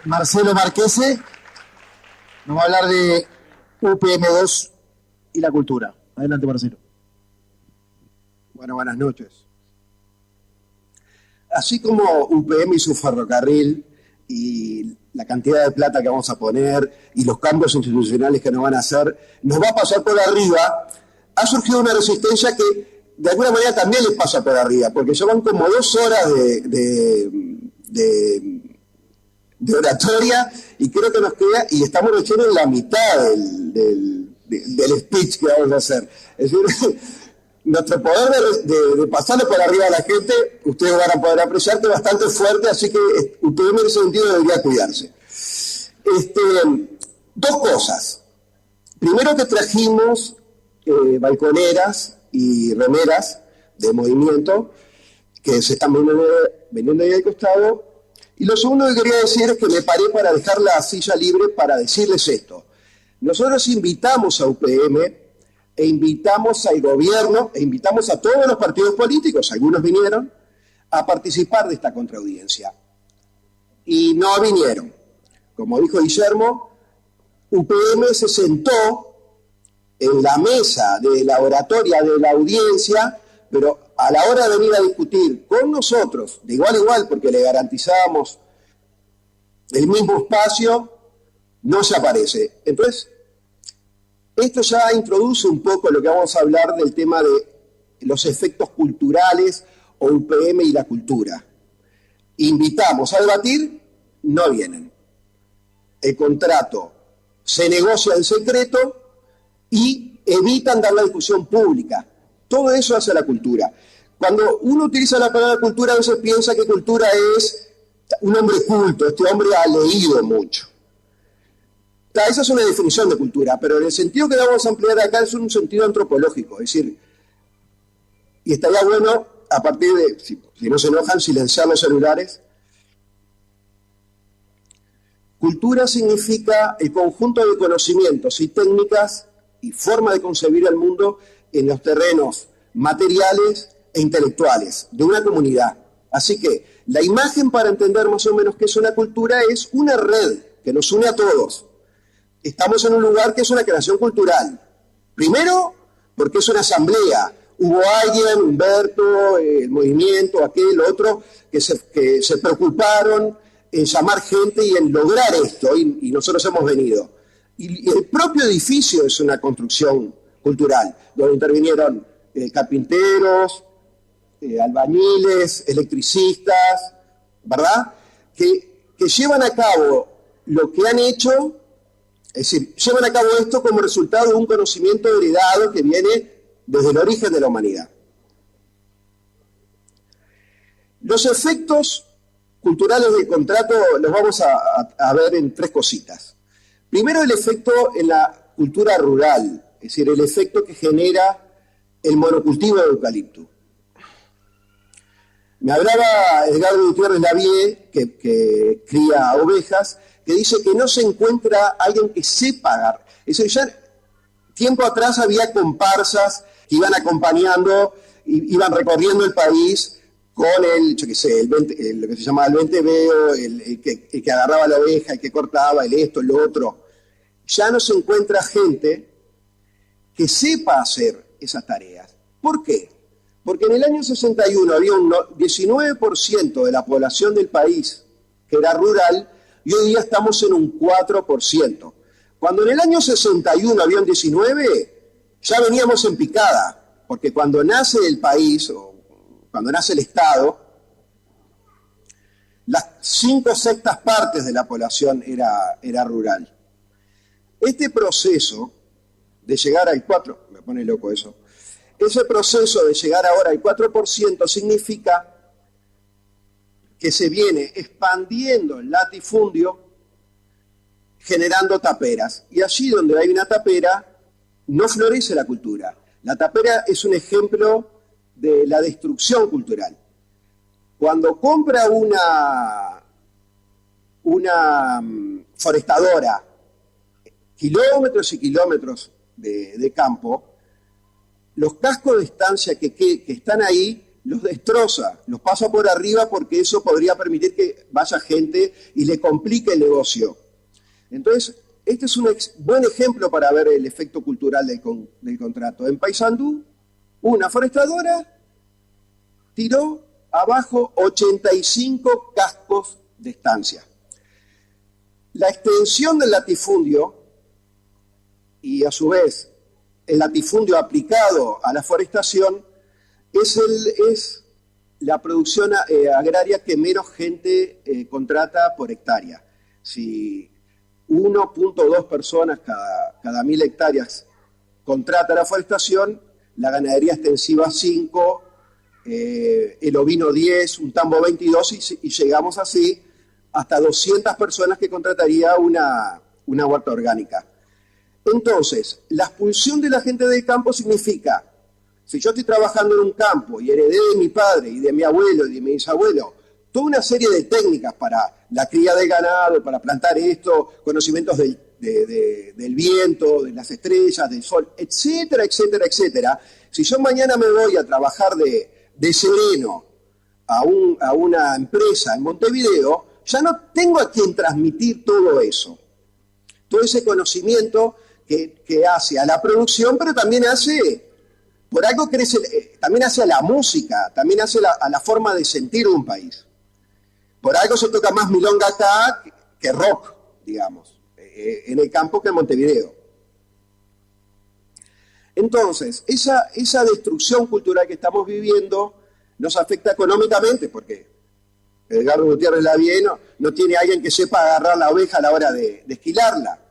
Marcelo Marquese nos va a hablar de UPM2 y la cultura. Adelante, Marcelo. Bueno, buenas noches. Así como UPM y su ferrocarril y la cantidad de plata que vamos a poner y los cambios institucionales que nos van a hacer, nos va a pasar por arriba, ha surgido una resistencia que de alguna manera también les pasa por arriba, porque llevan como 2 horas de oratoria y creo que nos queda, y estamos recién en la mitad del speech que vamos a hacer. Es decir, nuestro poder de pasarle por arriba a la gente, ustedes van a poder apreciar que es bastante fuerte, así que UPM en ese sentido debería cuidarse. 2 cosas. Primero, que trajimos balconeras y remeras de movimiento que se están vendiendo ahí al costado. Y lo segundo que quería decir es que me paré para dejar la silla libre para decirles esto. Nosotros invitamos a UPM e invitamos al gobierno e invitamos a todos los partidos políticos, algunos vinieron, a participar de esta contraaudiencia. Y no vinieron. Como dijo Guillermo, UPM se sentó en la mesa de la oratoria de la audiencia, pero a la hora de venir a discutir con nosotros, de igual a igual, porque le garantizábamos el mismo espacio, no se aparece. Entonces, esto ya introduce un poco lo que vamos a hablar del tema de los efectos culturales o UPM y la cultura. Invitamos a debatir, no vienen. El contrato se negocia en secreto y evitan dar la discusión pública. Todo eso hace la cultura. Cuando uno utiliza la palabra cultura, a veces piensa que cultura es un hombre culto, este hombre ha leído mucho. Esa es una definición de cultura, pero en el sentido que vamos a ampliar acá es un sentido antropológico, es decir, y estaría bueno, a partir de, si no se enojan, silenciar los celulares. Cultura significa el conjunto de conocimientos y técnicas y forma de concebir el mundo en los terrenos materiales e intelectuales de una comunidad. Así que la imagen para entender más o menos qué es una cultura es una red que nos une a todos. Estamos en un lugar que es una creación cultural. Primero, porque es una asamblea. Hubo alguien, Humberto, el movimiento, aquel, otro, que se preocuparon en llamar gente y en lograr esto, y nosotros hemos venido. Y el propio edificio es una construcción cultural, donde intervinieron carpinteros, albañiles, electricistas, ¿verdad? Que llevan a cabo lo que han hecho, es decir, llevan a cabo esto como resultado de un conocimiento heredado que viene desde el origen de la humanidad. Los efectos culturales del contrato los vamos a ver en 3 cositas. Primero, el efecto en la cultura rural, es decir, el efecto que genera el monocultivo de eucalipto. Me hablaba Edgardo Gutiérrez Lavie, que cría ovejas, que dice que no se encuentra alguien que sepa agarrar. Es decir, ya tiempo atrás había comparsas que iban acompañando, iban recorriendo el país con lo que se llamaba el venteveo, el que agarraba la oveja, el que cortaba, el esto, el otro. Ya no se encuentra gente que sepa hacer esas tareas. ¿Por qué? Porque en el año 61 había un 19% de la población del país que era rural y hoy día estamos en un 4%. Cuando en el año 61 había un 19%, ya veníamos en picada, porque cuando nace el país o cuando nace el Estado, las 5/6 partes de la población era rural. Este proceso de llegar al 4%, me pone loco eso, ese proceso de llegar ahora al 4% significa que se viene expandiendo el latifundio, generando taperas. Y allí donde hay una tapera, no florece la cultura. La tapera es un ejemplo de la destrucción cultural. Cuando compra una forestadora kilómetros y kilómetros de campo, los cascos de estancia que están ahí los destroza, los pasa por arriba porque eso podría permitir que vaya gente y le complique el negocio. Entonces, este es un buen ejemplo para ver el efecto cultural del contrato. En Paysandú, una forestadora tiró abajo 85 cascos de estancia. La extensión del latifundio y a su vez el latifundio aplicado a la forestación es la producción agraria que menos gente contrata por hectárea. Si 1.2 personas cada 1.000 hectáreas contrata la forestación, la ganadería extensiva 5, el ovino 10, un tambo 22 y llegamos así hasta 200 personas que contrataría una huerta orgánica. Entonces, la expulsión de la gente del campo significa, si yo estoy trabajando en un campo y heredé de mi padre y de mi abuelo y de mi bisabuelo, toda una serie de técnicas para la cría del ganado, para plantar esto, conocimientos del viento, de las estrellas, del sol, etcétera, etcétera, etcétera. Si yo mañana me voy a trabajar de sereno a una empresa en Montevideo, ya no tengo a quien transmitir todo eso. Todo ese conocimiento que hace a la producción, pero también hace, por algo crece, también hace a la música, también hace a la forma de sentir de un país. Por algo se toca más milonga acá que rock, digamos, en el campo que en Montevideo. Entonces, esa destrucción cultural que estamos viviendo nos afecta económicamente, porque Edgardo Gutiérrez Lavie no tiene alguien que sepa agarrar la oveja a la hora de esquilarla.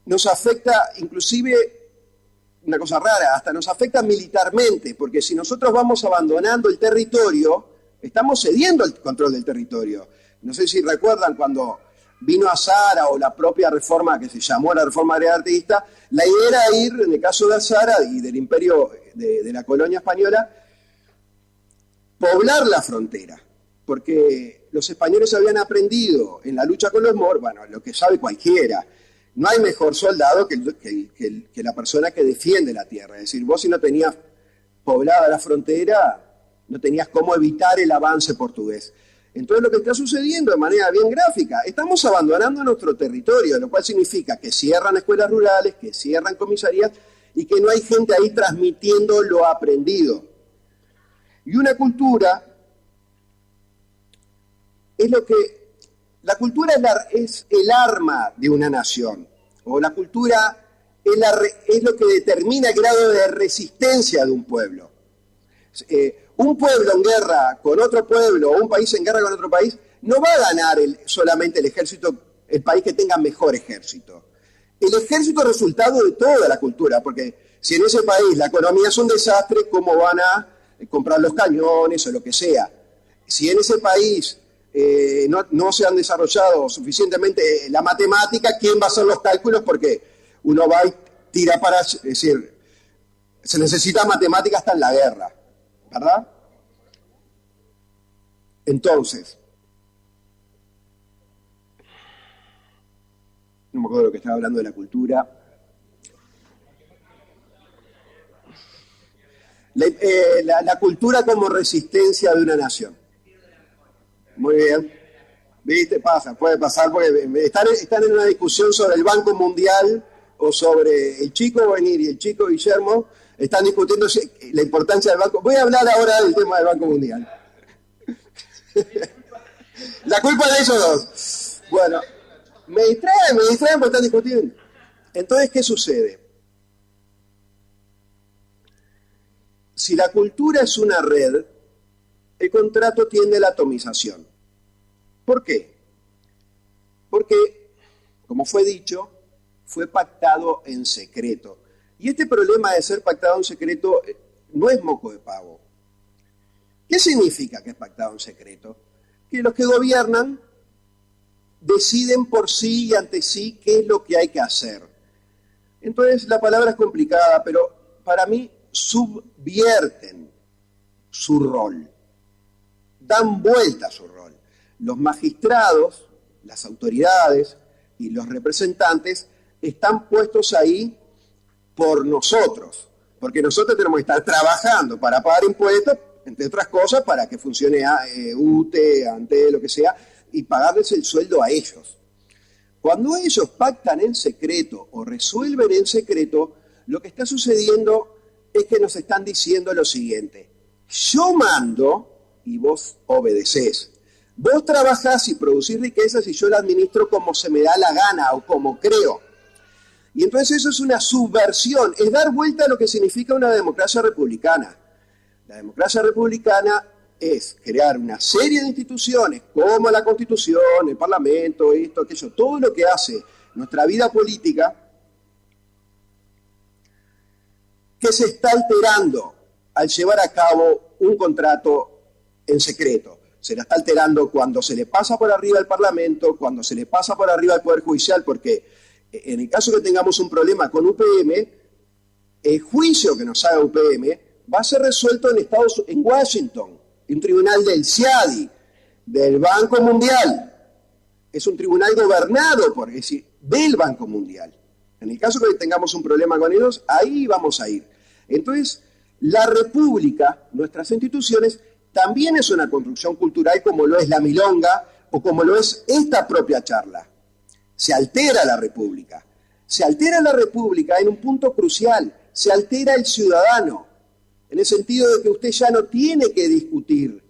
Nos afecta, inclusive, una cosa rara, hasta nos afecta militarmente, porque si nosotros vamos abandonando el territorio, estamos cediendo el control del territorio. No sé si recuerdan cuando vino Azara o la propia reforma que se llamó la reforma agraria, la idea era ir, en el caso de Azara y del imperio de la colonia española, poblar la frontera, porque los españoles habían aprendido en la lucha con los moros, bueno, lo que sabe cualquiera, no hay mejor soldado que la persona que defiende la tierra. Es decir, vos si no tenías poblada la frontera, no tenías cómo evitar el avance portugués. Entonces lo que está sucediendo de manera bien gráfica, estamos abandonando nuestro territorio, lo cual significa que cierran escuelas rurales, que cierran comisarías y que no hay gente ahí transmitiendo lo aprendido. Y una cultura es lo que... La cultura es el arma de una nación, o la cultura es lo que determina el grado de resistencia de un pueblo. Un pueblo en guerra con otro pueblo, o un país en guerra con otro país, no va a ganar solamente el ejército, el país que tenga mejor ejército. El ejército es resultado de toda la cultura, porque si en ese país la economía es un desastre, ¿cómo van a comprar los cañones o lo que sea? Si en ese país no se han desarrollado suficientemente la matemática, ¿quién va a hacer los cálculos? Porque uno va y tira para... Es decir, se necesita matemática hasta en la guerra, ¿verdad? Entonces, no me acuerdo de lo que estaba hablando de la cultura. La cultura como resistencia de una nación. Muy bien. ¿Viste? Puede pasar, porque están en una discusión sobre el Banco Mundial o sobre el Chico Venir y el Chico Guillermo. Están discutiendo la importancia del Banco. Voy a hablar ahora del tema del Banco Mundial. La culpa de ellos dos. Bueno, me distraen porque están discutiendo. Entonces, ¿qué sucede? Si la cultura es una red, el contrato tiende a la atomización. ¿Por qué? Porque, como fue dicho, fue pactado en secreto. Y este problema de ser pactado en secreto no es moco de pavo. ¿Qué significa que es pactado en secreto? Que los que gobiernan deciden por sí y ante sí qué es lo que hay que hacer. Entonces, la palabra es complicada, pero para mí subvierten su rol, dan vuelta a su rol. Los magistrados, las autoridades y los representantes están puestos ahí por nosotros. porque nosotros tenemos que estar trabajando para pagar impuestos, entre otras cosas, para que funcione UTE, ANTE, lo que sea, y pagarles el sueldo a ellos. Cuando ellos pactan en secreto o resuelven en secreto, lo que está sucediendo es que nos están diciendo lo siguiente: yo mando y vos obedecés. Vos trabajás y producís riquezas y yo la administro como se me da la gana o como creo. Y entonces eso es una subversión, es dar vuelta a lo que significa una democracia republicana. La democracia republicana es crear una serie de instituciones como la Constitución, el Parlamento, esto, aquello, todo lo que hace nuestra vida política, que se está alterando al llevar a cabo un contrato en secreto. Se la está alterando cuando se le pasa por arriba al Parlamento, cuando se le pasa por arriba al Poder Judicial, porque en el caso que tengamos un problema con UPM, el juicio que nos haga UPM va a ser resuelto en Washington, en un tribunal del CIADI, del Banco Mundial. Es un tribunal gobernado por, es decir, del Banco Mundial. En el caso que tengamos un problema con ellos, ahí vamos a ir. Entonces, la República, nuestras instituciones, también es una construcción cultural como lo es la milonga o como lo es esta propia charla. Se altera la República. Se altera la República en un punto crucial. Se altera el ciudadano, en el sentido de que usted ya no tiene que discutir.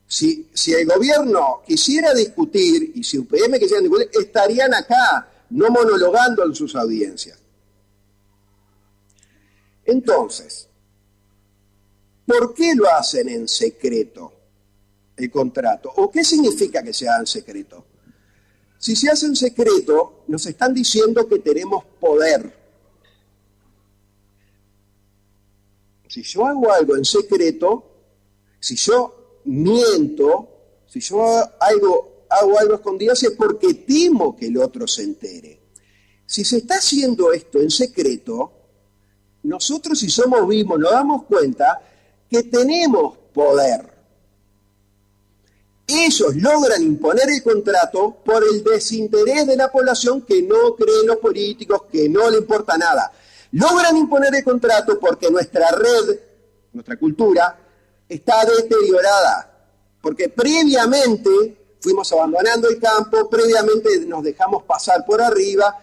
Si el gobierno quisiera discutir, y si UPM quisiera discutir, estarían acá, no monologando en sus audiencias. Entonces, ¿por qué lo hacen en secreto el contrato? ¿O qué significa que se haga en secreto? Si se hace en secreto, nos están diciendo que tenemos poder. Si yo hago algo en secreto, si yo miento, si yo hago algo escondido, es porque temo que el otro se entere. Si se está haciendo esto en secreto, nosotros, si somos vivos, nos damos cuenta que tenemos poder. Ellos logran imponer el contrato por el desinterés de la población que no cree en los políticos, que no le importa nada. Logran imponer el contrato porque nuestra red, nuestra cultura, está deteriorada. Porque previamente fuimos abandonando el campo, previamente nos dejamos pasar por arriba,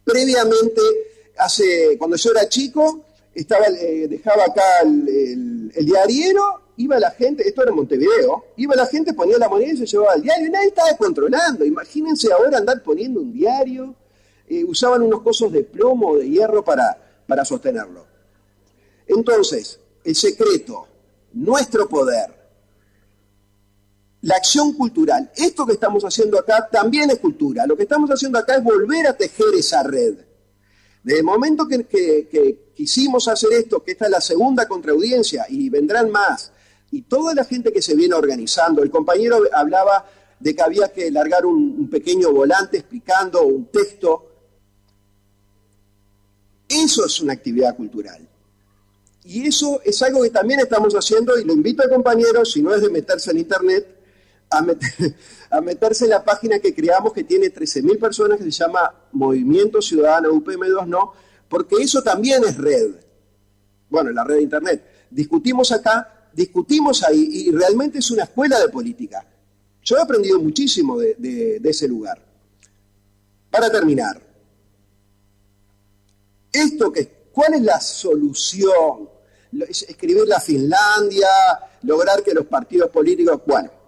previamente, cuando yo era chico, dejaba acá el diariero, iba la gente, esto era en Montevideo, iba la gente, ponía la moneda y se llevaba el diario, y nadie estaba controlando. Imagínense ahora andar poniendo un diario, usaban unos cosos de plomo o de hierro para sostenerlo. Entonces, el secreto, nuestro poder, la acción cultural, esto que estamos haciendo acá también es cultura. Lo que estamos haciendo acá es volver a tejer esa red. Desde el momento que quisimos hacer esto, que esta es la segunda contraaudiencia y vendrán más, y toda la gente que se viene organizando, el compañero hablaba de que había que largar un pequeño volante explicando un texto. Eso es una actividad cultural. Y eso es algo que también estamos haciendo, y lo invito al compañero, si no es de meterse en internet, a meterse en la página que creamos, que tiene 13.000 personas, que se llama Movimiento Ciudadano UPM2 No, porque eso también es red. Bueno, la red de internet. Discutimos acá, discutimos ahí, y realmente es una escuela de política. Yo he aprendido muchísimo de ese lugar. Para terminar, ¿cuál es la solución? Escribir la Finlandia, lograr que los partidos políticos... Bueno,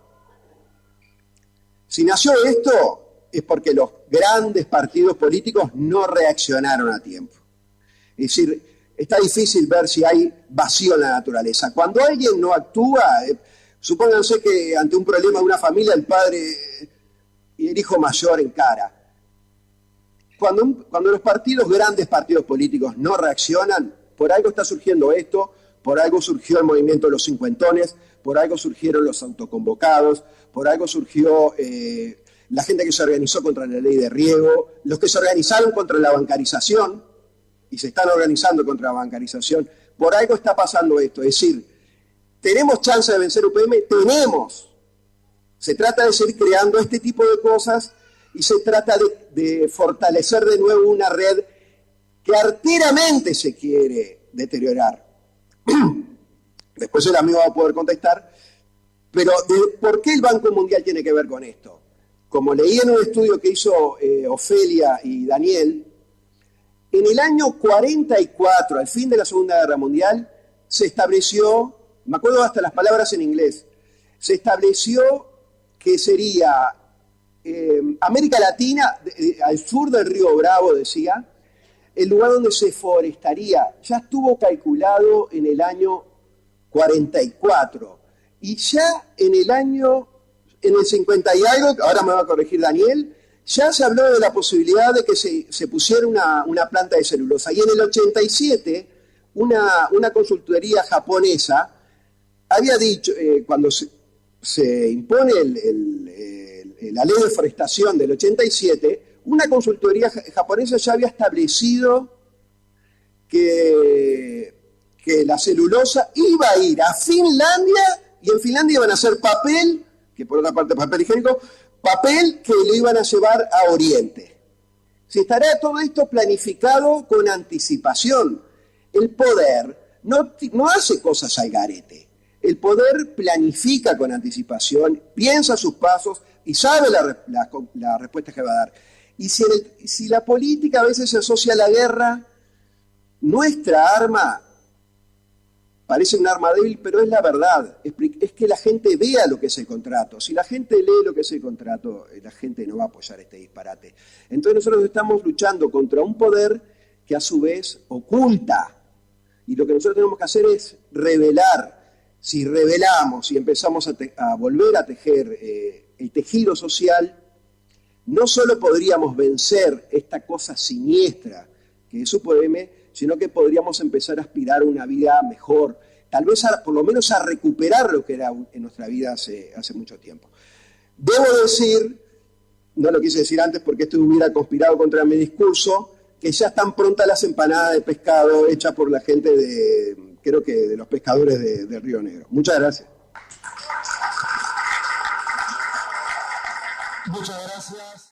si nació esto es porque los grandes partidos políticos no reaccionaron a tiempo. Es decir, está difícil ver si hay vacío en la naturaleza. Cuando alguien no actúa, supónganse que ante un problema de una familia el padre y el hijo mayor encara. Cuando los grandes partidos políticos no reaccionan, por algo está surgiendo esto, por algo surgió el movimiento de los cincuentones, por algo surgieron los autoconvocados, por algo surgió la gente que se organizó contra la ley de riego, los que se organizaron contra la bancarización y se están organizando contra la bancarización. Por algo está pasando esto. Es decir, ¿tenemos chance de vencer UPM? Tenemos. Se trata de seguir creando este tipo de cosas y se trata de fortalecer de nuevo una red que arteramente se quiere deteriorar. Después el amigo va a poder contestar. Pero, ¿por qué el Banco Mundial tiene que ver con esto? Como leí en un estudio que hizo Ofelia y Daniel, en el año 44, al fin de la Segunda Guerra Mundial, se estableció, me acuerdo hasta las palabras en inglés, se estableció que sería América Latina, al sur del río Bravo, decía, el lugar donde se forestaría. Ya estuvo calculado en el año 44. Y ya en el 50 y algo, ahora me va a corregir Daniel, ya se habló de la posibilidad de que se pusiera una planta de celulosa. Y en el 87, una consultoría japonesa había dicho, cuando se impone la ley de forestación del 87, una consultoría japonesa ya había establecido que la celulosa iba a ir a Finlandia, y en Finlandia iban a hacer papel, que por otra parte papel higiénico, papel que lo iban a llevar a Oriente. Si estará todo esto planificado con anticipación. El poder no hace cosas al garete. El poder planifica con anticipación, piensa sus pasos y sabe la respuesta que va a dar. Y si la política a veces se asocia a la guerra, nuestra arma parece un arma débil, pero es la verdad. Es que la gente vea lo que es el contrato. Si la gente lee lo que es el contrato, la gente no va a apoyar este disparate. Entonces nosotros estamos luchando contra un poder que a su vez oculta. Y lo que nosotros tenemos que hacer es revelar. Si revelamos y empezamos a volver a tejer el tejido social, no solo podríamos vencer esta cosa siniestra que es UPM, sino que podríamos empezar a aspirar a una vida mejor, tal vez por lo menos a recuperar lo que era en nuestra vida hace mucho tiempo. Debo decir, no lo quise decir antes porque esto hubiera conspirado contra mi discurso, que ya están prontas las empanadas de pescado hechas por la gente creo que de los pescadores de Río Negro. Muchas gracias. Muchas gracias.